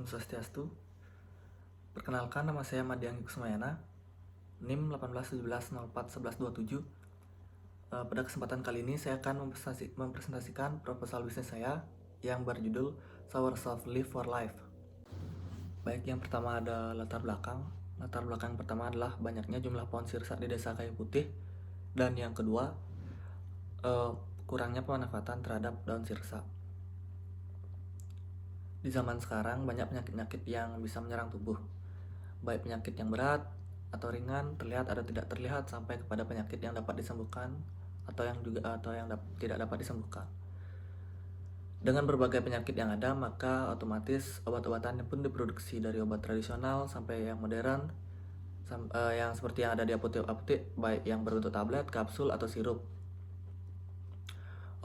Om Swastiastu. Perkenalkan, nama saya Madiang Kusmayana, NIM 1817041127. Pada kesempatan kali ini saya akan mempresentasikan proposal bisnis saya yang berjudul Source of Live for Life. Baik, yang pertama ada latar belakang. Latar belakang yang pertama adalah banyaknya jumlah pohon sirsa di Desa Kayu Putih, dan yang kedua kurangnya pemanfaatan terhadap daun sirsa. Di zaman sekarang banyak penyakit-penyakit yang bisa menyerang tubuh, baik penyakit yang berat atau ringan, terlihat atau tidak terlihat, sampai kepada penyakit yang dapat disembuhkan atau yang tidak dapat disembuhkan. Dengan berbagai penyakit yang ada, maka otomatis obat-obatan pun diproduksi, dari obat tradisional sampai yang modern, yang seperti yang ada di apotek-apotek, baik yang berbentuk tablet, kapsul, atau sirup.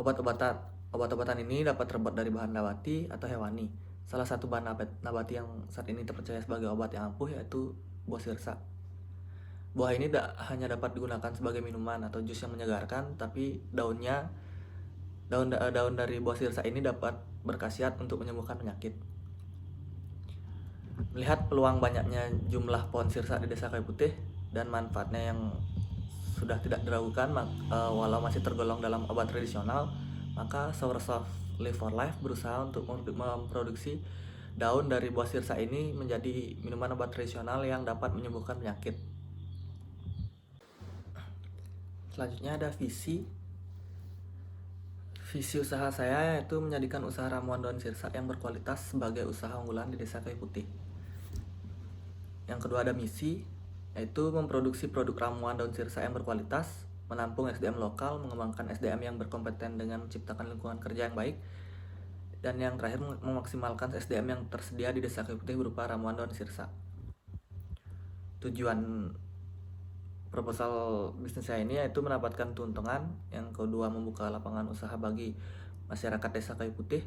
Obat-obatan ini dapat terbuat dari bahan nabati atau hewani. Salah satu bahan nabati yang saat ini terpercaya sebagai obat yang ampuh yaitu buah sirsa. Buah ini hanya dapat digunakan sebagai minuman atau jus yang menyegarkan, tapi daun dari buah sirsa ini dapat berkhasiat untuk menyembuhkan penyakit. Melihat peluang banyaknya jumlah pohon sirsa di Desa Kayu Putih dan manfaatnya yang sudah tidak diragukan, walau masih tergolong dalam obat tradisional, maka Source of Live for Life berusaha untuk memproduksi daun dari buah sirsa ini menjadi minuman obat tradisional yang dapat menyembuhkan penyakit. Selanjutnya ada visi usaha saya, yaitu menjadikan usaha ramuan daun sirsa yang berkualitas sebagai usaha unggulan di Desa Kayu Putih. Yang kedua ada misi, yaitu memproduksi produk ramuan daun sirsa yang berkualitas, menampung SDM lokal, mengembangkan SDM yang berkompeten dengan menciptakan lingkungan kerja yang baik, dan yang terakhir memaksimalkan SDM yang tersedia di Desa Kayu Putih berupa ramuan daun sirsa. Tujuan proposal bisnis saya ini yaitu mendapatkan keuntungan, yang kedua membuka lapangan usaha bagi masyarakat Desa Kayu Putih,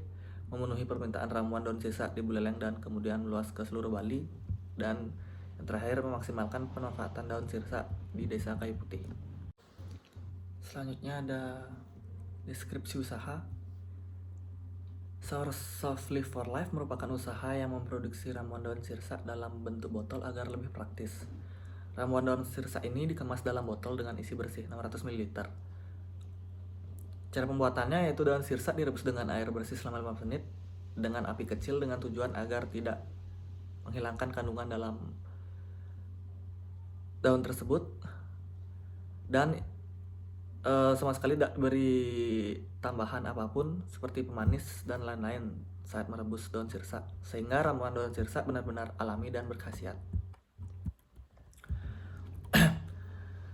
memenuhi permintaan ramuan daun sirsa di Buleleng dan kemudian meluas ke seluruh Bali, dan yang terakhir memaksimalkan pemanfaatan daun sirsa di Desa Kayu Putih. Selanjutnya ada deskripsi usaha. Source of Live for Life merupakan usaha yang memproduksi ramuan daun sirsa dalam bentuk botol agar lebih praktis. Ramuan daun sirsa ini dikemas dalam botol dengan isi bersih 600 ml. Cara pembuatannya yaitu daun sirsa direbus dengan air bersih selama 15 menit dengan api kecil, dengan tujuan agar tidak menghilangkan kandungan dalam daun tersebut, dan sama sekali tidak beri tambahan apapun seperti pemanis dan lain-lain saat merebus daun sirsa, sehingga ramuan daun sirsa benar-benar alami dan berkhasiat.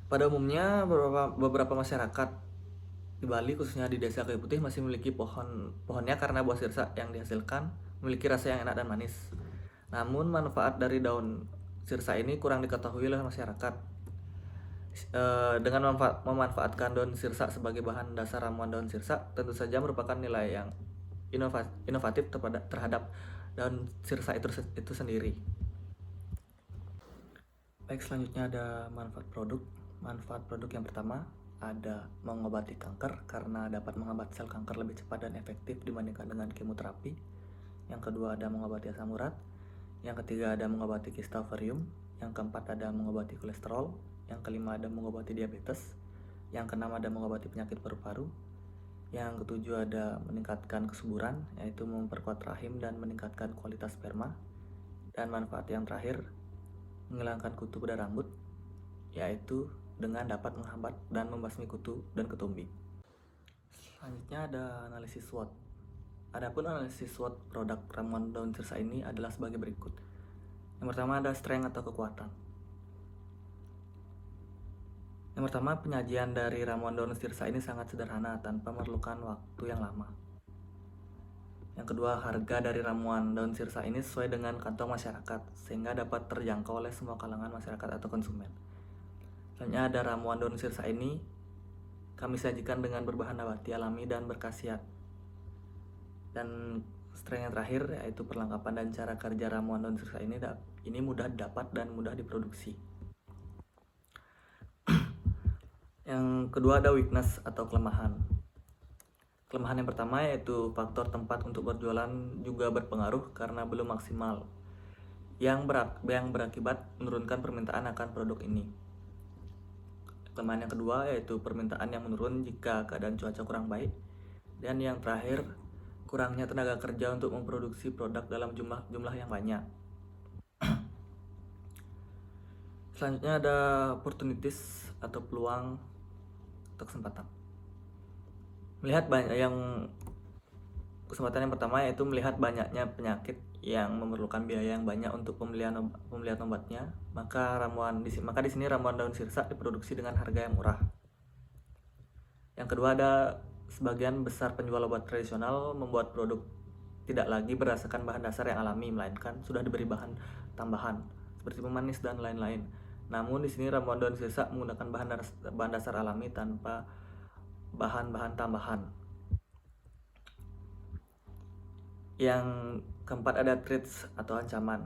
Pada umumnya beberapa masyarakat di Bali, khususnya di Desa Kayu Putih, masih memiliki pohonnya karena buah sirsa yang dihasilkan memiliki rasa yang enak dan manis. Namun manfaat dari daun sirsa ini kurang diketahui oleh masyarakat. Dengan memanfaatkan daun sirsa sebagai bahan dasar ramuan daun sirsa tentu saja merupakan nilai yang inovatif terhadap daun sirsa itu sendiri. Baik, selanjutnya ada manfaat produk. Manfaat produk yang pertama ada mengobati kanker karena dapat menghambat sel kanker lebih cepat dan efektif dibandingkan dengan kemoterapi. Yang kedua ada mengobati asam urat. Yang ketiga ada mengobati kista ovarium. Yang keempat ada mengobati kolesterol. Yang kelima ada mengobati diabetes. Yang keenam ada mengobati penyakit paru-paru. Yang ketujuh ada meningkatkan kesuburan, yaitu memperkuat rahim dan meningkatkan kualitas sperma. Dan manfaat yang terakhir, menghilangkan kutu pada rambut, yaitu dengan dapat menghambat dan membasmi kutu dan ketumbi. Selanjutnya ada analisis SWOT. Adapun analisis SWOT produk ramuan daun sirsa ini adalah sebagai berikut. Yang pertama ada strength atau kekuatan. Yang pertama, penyajian dari ramuan daun sirsa ini sangat sederhana tanpa memerlukan waktu yang lama. Yang kedua, harga dari ramuan daun sirsa ini sesuai dengan kantong masyarakat sehingga dapat terjangkau oleh semua kalangan masyarakat atau konsumen. Selanjutnya ada ramuan daun sirsa ini kami sajikan dengan berbahan nabati alami dan berkhasiat. Dan strength yang terakhir yaitu perlengkapan dan cara kerja ramuan daun sirsa ini mudah didapat dan mudah diproduksi. Yang kedua ada weakness atau kelemahan. Kelemahan yang pertama yaitu faktor tempat untuk berjualan juga berpengaruh karena belum maksimal, yang berakibat menurunkan permintaan akan produk ini. Kelemahan yang kedua yaitu permintaan yang menurun jika keadaan cuaca kurang baik. Dan yang terakhir, kurangnya tenaga kerja untuk memproduksi produk dalam jumlah yang banyak. Selanjutnya ada opportunities atau peluang atau kesempatan. Kesempatan yang pertama yaitu melihat banyaknya penyakit yang memerlukan biaya yang banyak untuk pembelian obatnya, maka di sini ramuan daun sirsa diproduksi dengan harga yang murah. Yang kedua, ada sebagian besar penjual obat tradisional membuat produk tidak lagi berdasarkan bahan dasar yang alami, melainkan sudah diberi bahan tambahan seperti pemanis dan lain-lain. Namun di sini ramuan daun sirsa menggunakan bahan dasar alami tanpa bahan-bahan tambahan. Yang keempat ada threats atau ancaman.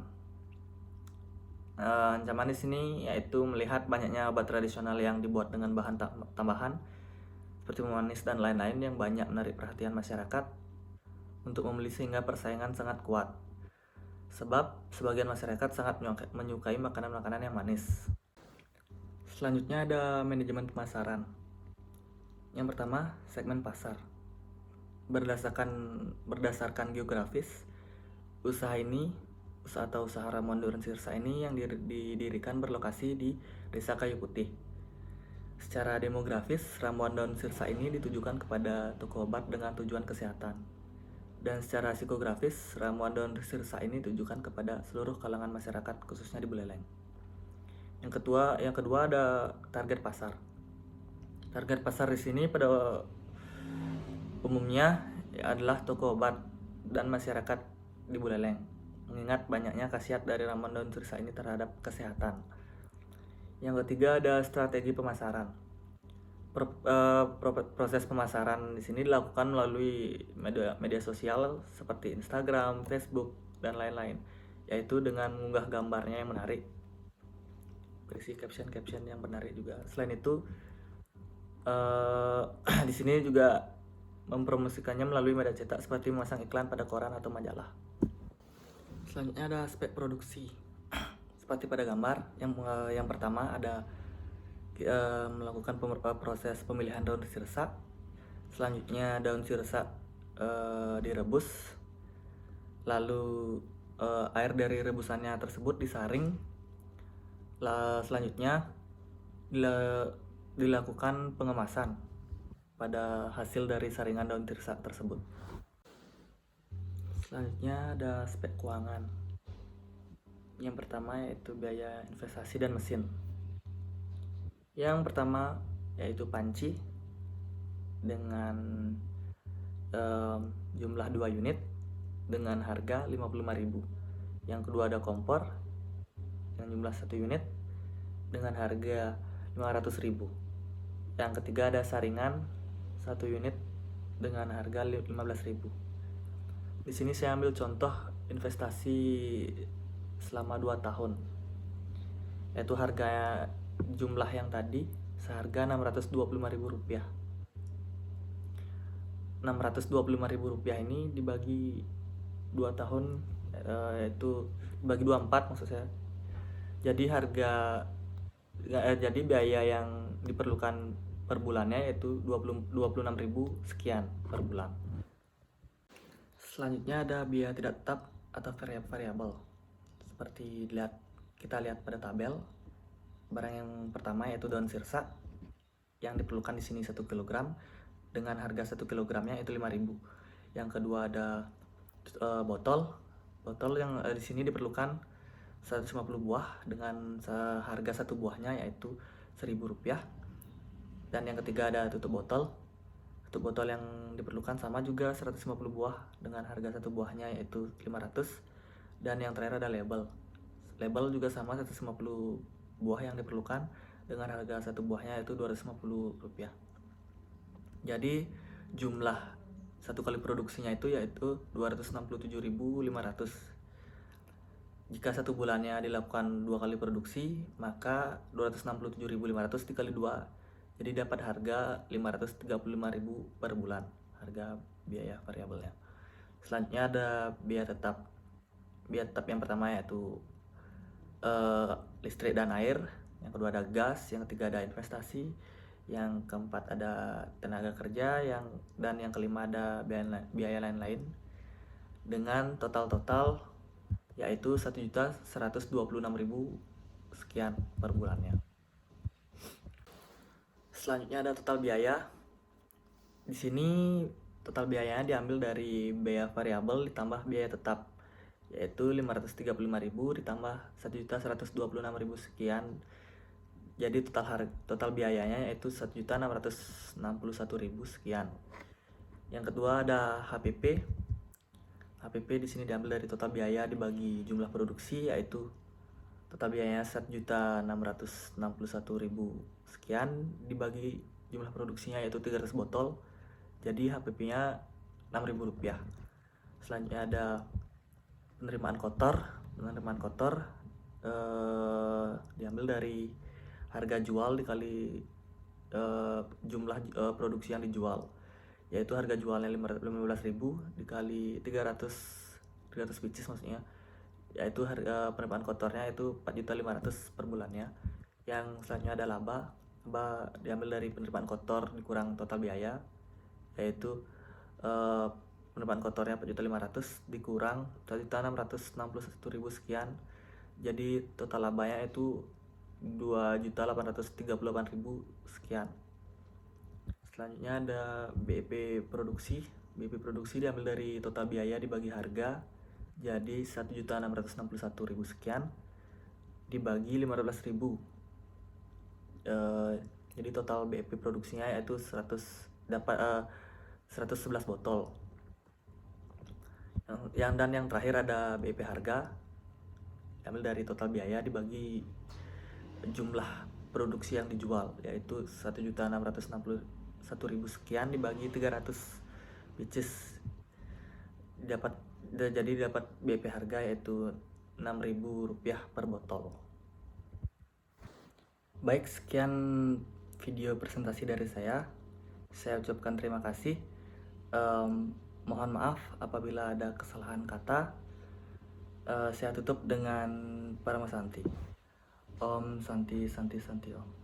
Ancaman di sini yaitu melihat banyaknya obat tradisional yang dibuat dengan bahan tambahan seperti pemanis dan lain-lain yang banyak menarik perhatian masyarakat untuk membeli, sehingga persaingan sangat kuat. Sebab sebagian masyarakat sangat menyukai makanan-makanan yang manis. Selanjutnya ada manajemen pemasaran. Yang pertama, segmen pasar. Berdasarkan geografis, usaha ramuan daun sirsa ini yang didirikan berlokasi di Desa Kayu Putih. Secara demografis, ramuan daun sirsa ini ditujukan kepada toko obat dengan tujuan kesehatan. Dan secara psikografis, ramuan daun sirsa ini ditujukan kepada seluruh kalangan masyarakat, khususnya di Buleleng. Yang kedua ada target pasar. Target pasar di sini pada umumnya adalah toko obat dan masyarakat di Buleleng, mengingat banyaknya khasiat dari ramuan daun sirsa ini terhadap kesehatan. Yang ketiga ada strategi pemasaran. Proses pemasaran di sini dilakukan melalui media sosial seperti Instagram, Facebook, dan lain-lain, yaitu dengan mengunggah gambarnya yang menarik, berisi caption yang menarik juga. Selain itu, di sini juga mempromosikannya melalui media cetak seperti memasang iklan pada koran atau majalah. Selanjutnya ada aspek produksi. Seperti pada gambar, yang pertama ada melakukan proses pemilihan daun sirsa. Selanjutnya daun sirsa direbus, lalu air dari rebusannya tersebut disaring. Selanjutnya dilakukan pengemasan pada hasil dari saringan daun sirsa tersebut. Selanjutnya ada aspek keuangan. Yang pertama yaitu biaya investasi dan mesin. Yang pertama yaitu panci dengan jumlah 2 unit dengan harga 55.000. Yang kedua ada kompor yang jumlah 1 unit dengan harga 500.000. Yang ketiga ada saringan 1 unit dengan harga 15.000. Di sini saya ambil contoh investasi selama 2 tahun, yaitu harga jumlah yang tadi seharga Rp625.000. Rp625.000 ini dibagi 2 tahun, yaitu dibagi 24 maksud saya. Jadi jadi biaya yang diperlukan per bulannya yaitu 26.000 sekian per bulan. Selanjutnya ada biaya tidak tetap atau variabel. Seperti kita lihat pada tabel. Barang yang pertama yaitu daun sirsa yang diperlukan di sini 1 kg dengan harga 1 kilogramnya itu 5.000. Yang kedua ada botol yang di sini diperlukan 150 buah dengan harga 1 buahnya yaitu Rp1.000. Dan yang ketiga ada tutup botol yang diperlukan sama juga 150 buah dengan harga 1 buahnya yaitu 500. Dan yang terakhir ada label juga sama 150 buah yang diperlukan dengan harga 1 buahnya yaitu Rp250. Jadi jumlah 1 kali produksinya itu yaitu 267.500. Jika 1 bulannya dilakukan 2 kali produksi, maka 267.500 dikali 2, jadi dapat harga 535.000 per bulan harga biaya variabelnya. Selanjutnya ada biaya tetap. Biaya tetap yang pertama yaitu listrik dan air, yang kedua ada gas, yang ketiga ada investasi, yang keempat ada tenaga kerja, dan yang kelima ada biaya lain-lain dengan total yaitu 1.126.000 sekian per bulannya. Selanjutnya ada total biaya. Di sini total biayanya diambil dari biaya variabel ditambah biaya tetap, yaitu 535.000 ditambah 1.126.000 sekian. Jadi total biayanya yaitu 1.661.000 sekian. Yang kedua ada HPP. HPP di sini diambil dari total biaya dibagi jumlah produksi, yaitu total biayanya 1.661.000 sekian dibagi jumlah produksinya yaitu 300 botol. Jadi HPP-nya Rp6.000. Selanjutnya ada penerimaan kotor. Diambil dari harga jual dikali jumlah produksi yang dijual, yaitu harga jualnya 15.000 dikali 300 pieces maksudnya, yaitu harga penerimaan kotornya itu 4.500.000 per bulannya. Yang selanjutnya ada laba diambil dari penerimaan kotor dikurang total biaya, yaitu penerimaan kotornya 4.500.000 dikurang 1.661.000 sekian. Jadi total labanya itu 2.838.000 sekian. Selanjutnya ada BEP produksi. BEP produksi diambil dari total biaya dibagi harga, jadi 1.661.000 sekian dibagi 15.000. Jadi total BEP produksinya yaitu 111 botol. Yang terakhir ada BEP harga, diambil dari total biaya dibagi jumlah produksi yang dijual, yaitu 1.661.000 sekian dibagi 300 pieces, jadi dapat BEP harga yaitu Rp6.000 per botol. Baik, sekian video presentasi dari saya ucapkan terima kasih. Mohon maaf apabila ada kesalahan kata. Saya tutup dengan Paramasanti. Om Santi Santi Santi Om.